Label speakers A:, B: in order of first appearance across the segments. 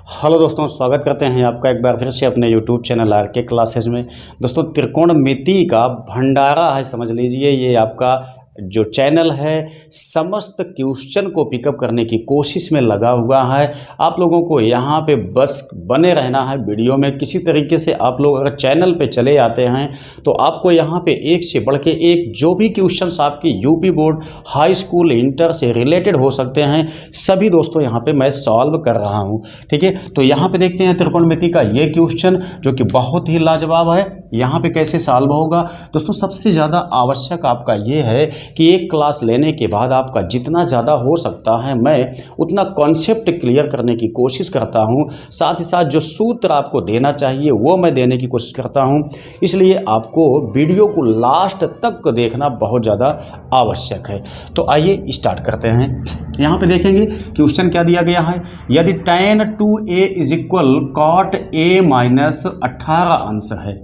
A: Hello दोस्तों, स्वागत करते हैं आपका एक बार फिर से अपने यूट्यूब चैनल आरके क्लासेज में। दोस्तों, त्रिकोणमिति का भंडारा है, समझ लीजिए। ये आपका जो चैनल है समस्त क्वेश्चन को पिकअप करने की कोशिश में लगा हुआ है। आप लोगों को यहाँ पे बस बने रहना है वीडियो में। किसी तरीके से आप लोग अगर चैनल पे चले आते हैं तो आपको यहाँ पे एक से बढ़ के एक जो भी क्वेश्चंस आपकी UP board, high school, inter से रिलेटेड हो सकते हैं, सभी दोस्तों यहाँ पे मैं सॉल्व कर रहा हूँ। ठीक है, तो यहाँ पे देखते हैं त्रिकोणमिति का ये क्वेश्चन जो कि बहुत ही लाजवाब है। यहाँ पे कैसे सॉल्व होगा दोस्तों, सबसे ज़्यादा आवश्यक आपका ये है कि एक क्लास लेने के बाद आपका जितना ज़्यादा हो सकता है मैं उतना कॉन्सेप्ट क्लियर करने की कोशिश करता हूँ। साथ ही साथ जो सूत्र आपको देना चाहिए वो मैं देने की कोशिश करता हूँ। इसलिए आपको वीडियो को लास्ट तक देखना बहुत ज़्यादा आवश्यक है। तो आइए स्टार्ट करते हैं। यहाँ पे देखेंगे क्वेश्चन क्या दिया गया है। यदि tan 2a is equal cot a minus 18 अंश है,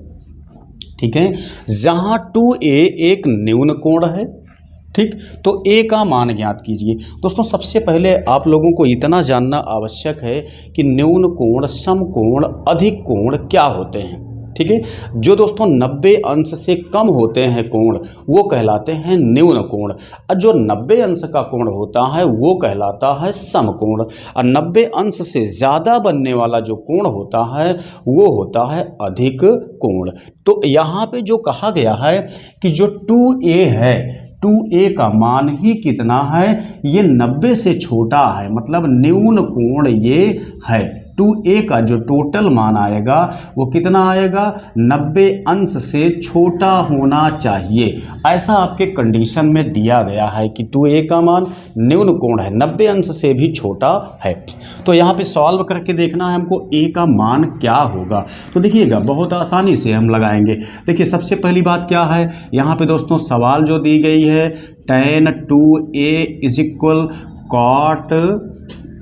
A: ठीक है, जहाँ 2a एक न्यून कोण है, ठीक, तो a का मान ज्ञात कीजिए। दोस्तों, सबसे पहले आप लोगों को इतना जानना आवश्यक है कि न्यून कोण, समकोण, अधिक कोण क्या होते हैं। ठीक है, जो दोस्तों 90 अंश से कम होते हैं कोण वो कहलाते हैं न्यून कोण, और जो 90 अंश का कोण होता है वो कहलाता है समकोण, और 90 अंश से ज़्यादा बनने वाला जो कोण होता है वो होता है अधिक कोण। तो यहाँ पे जो कहा गया है कि जो 2a है, 2a का मान ही कितना है, ये 90 से छोटा है, मतलब न्यून कोण ये है। 2a का जो टोटल मान आएगा वो कितना आएगा, 90 अंश से छोटा होना चाहिए। ऐसा आपके कंडीशन में दिया गया है कि 2a का मान न्यून कोण है, 90 अंश से भी छोटा है। तो यहाँ पे सॉल्व करके देखना है हमको a का मान क्या होगा। तो देखिएगा, बहुत आसानी से हम लगाएंगे। देखिए, सबसे पहली बात क्या है यहाँ पे दोस्तों, सवाल जो दी गई है tan 2a is equal cot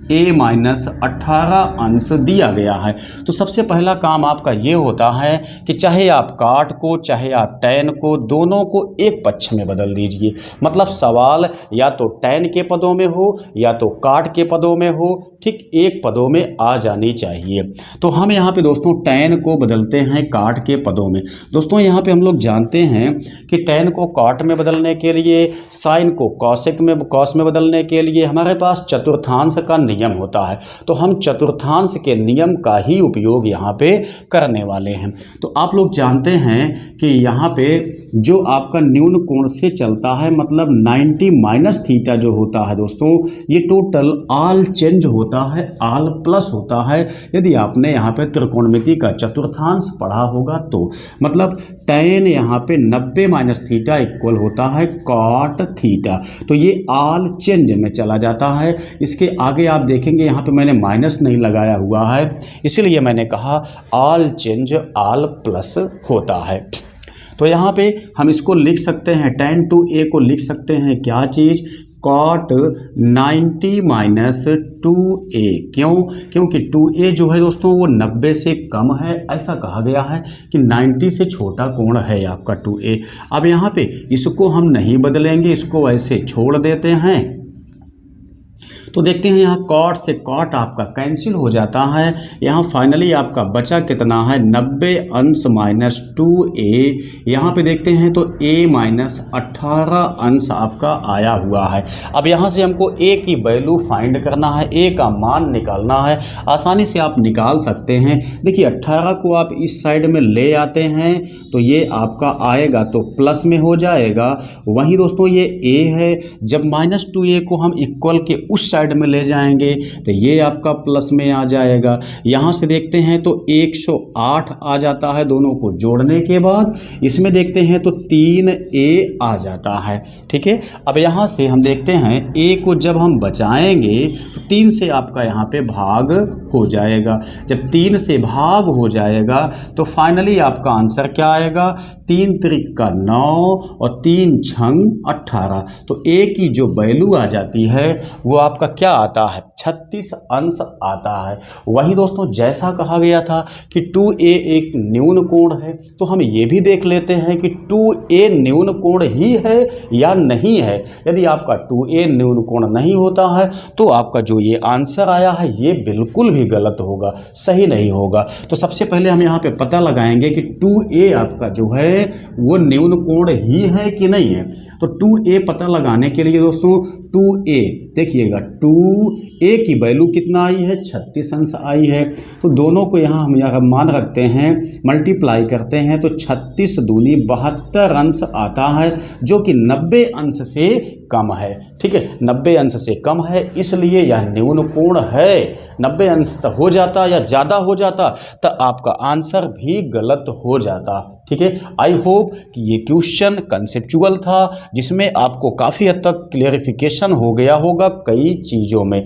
A: a minus 18 अंश दिया गया है। तो सबसे पहला काम आपका ये होता है कि चाहे आप काट को चाहे आप tan को, दोनों को एक पक्ष में बदल दीजिए। मतलब सवाल या तो tan के पदों में हो या तो काट के पदों में हो, ठीक, एक पदों में आ जानी चाहिए। तो हम यहाँ पे दोस्तों tan को बदलते हैं काट के पदों में। दोस्तों, यहाँ पे हम लोग जानते हैं कि tan को काट में बदलने के लिए, साइन को कॉसेक में, कॉस में बदलने के लिए हमारे पास चतुर्थांश का नियम होता है। तो हम चतुर्थांश के नियम का ही उपयोग यहाँ पे करने वाले हैं। तो आप लोग जानते हैं कि यहाँ पे जो आपका न्यून कोण से चलता है, मतलब 90 माइनस थीटा जो होता है दोस्तों, ये टोटल आल चेंज होता है, आल प्लस होता है। यदि आपने यहाँ पे त्रिकोणमिति का चतुर्थांश पढ़ा होगा तो मतलब tan यहाँ पे 90 माइनस थीटा इक्वल होता है cot थीटा। तो ये आल चेंज में चला जाता है। इसके आगे आप देखेंगे यहाँ पे मैंने माइनस नहीं लगाया हुआ है, इसलिए मैंने कहा आल चेंज आल प्लस होता है। तो यहाँ पे हम इसको लिख सकते हैं, tan 2a को लिख सकते हैं क्या चीज़, cot 90 माइनस 2a। क्यों? क्योंकि 2a जो है दोस्तों वो 90 से कम है, ऐसा कहा गया है कि 90 से छोटा कोण है आपका 2a। अब यहाँ पे इसको हम नहीं बदलेंगे, इसको ऐसे छोड़ देते हैं। तो देखते हैं यहाँ cot से cot आपका कैंसिल हो जाता है। यहाँ फाइनली आपका बचा कितना है, 90 अंश माइनस 2a। यहाँ पे देखते हैं तो a माइनस 18 अंश आपका आया हुआ है। अब यहाँ से हमको a की वैल्यू फाइंड करना है, a का मान निकालना है। आसानी से आप निकाल सकते हैं। देखिए, 18 को आप इस साइड में ले आते हैं तो ये आपका आएगा तो प्लस में हो जाएगा। वहीं दोस्तों ये a है, जब माइनस 2a को हम इक्वल के उस साइड में ले जाएंगे तो ये आपका प्लस में आ जाएगा। यहाँ से देखते हैं तो 108 आ जाता है दोनों को जोड़ने के बाद। इसमें देखते हैं तो 3a आ जाता है। ठीक है, अब यहाँ से हम देखते हैं a को जब हम बचाएंगे तो 3 से आपका यहाँ पे भाग हो जाएगा। जब 3 से भाग हो जाएगा तो फाइनली आपका आंसर क्या आएगा, 3 त्रिक का 9 और 3 छंग 18। तो a की जो वैल्यू आ जाती है वो आपका आपका क्या आता है, 36 अंश आता है। वहीं दोस्तों जैसा कहा गया था कि 2a एक न्यून कोण है, तो हम ये भी देख लेते हैं कि 2a न्यून कोण ही है या नहीं है। यदि आपका 2a न्यून कोण नहीं होता है तो आपका जो ये आंसर आया है ये बिल्कुल भी गलत होगा, सही नहीं होगा। तो सबसे पहले हम यहाँ पे पता लगाएंगे कि 2a आपका जो है वो न्यून कोण ही है कि नहीं है। तो 2a पता लगाने के लिए दोस्तों 2a देखिएगा, 2a की वैल्यू कितना आई है, 36 अंश आई है। तो दोनों को यहाँ हम यहाँ मान रखते हैं, मल्टीप्लाई करते हैं तो 36 दूनी 72 अंश आता है, जो कि 90 अंश से कम है। ठीक है, 90 अंश से कम है, इसलिए यह न्यून कोण है। 90 अंश तक हो जाता या ज़्यादा हो जाता तो आपका आंसर भी गलत हो जाता। ठीक है, आई होप कि ये क्वेश्चन कंसेप्चुअल था, जिसमें आपको काफ़ी हद तक क्लियरिफिकेशन हो गया होगा कई चीज़ों में।